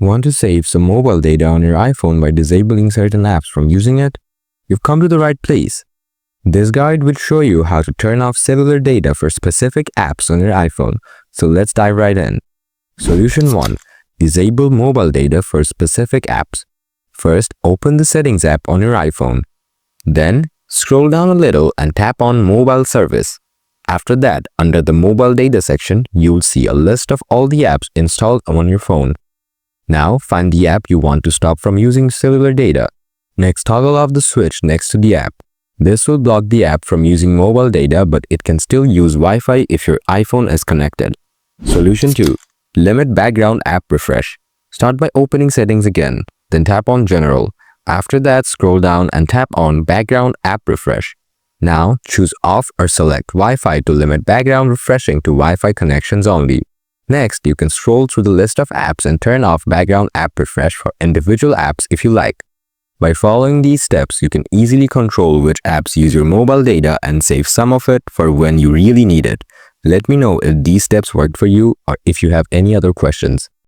Want to save some mobile data on your iPhone by disabling certain apps from using it? You've come to the right place. This guide will show you how to turn off cellular data for specific apps on your iPhone. So let's dive right in. Solution 1. Disable mobile data for specific apps. First, open the Settings app on your iPhone. Then, scroll down a little and tap on Mobile Service. After that, under the Mobile Data section, you'll see a list of all the apps installed on your phone. Now, find the app you want to stop from using cellular data. Next, toggle off the switch next to the app. This will block the app from using mobile data, but it can still use Wi-Fi if your iPhone is connected. Solution 2. Limit background app refresh. Start by opening Settings again, then tap on General. After that, scroll down and tap on Background App Refresh. Now, choose Off or select Wi-Fi to limit background refreshing to Wi-Fi connections only. Next, you can scroll through the list of apps and turn off background app refresh for individual apps if you like. By following these steps, you can easily control which apps use your mobile data and save some of it for when you really need it. Let me know if these steps worked for you or if you have any other questions.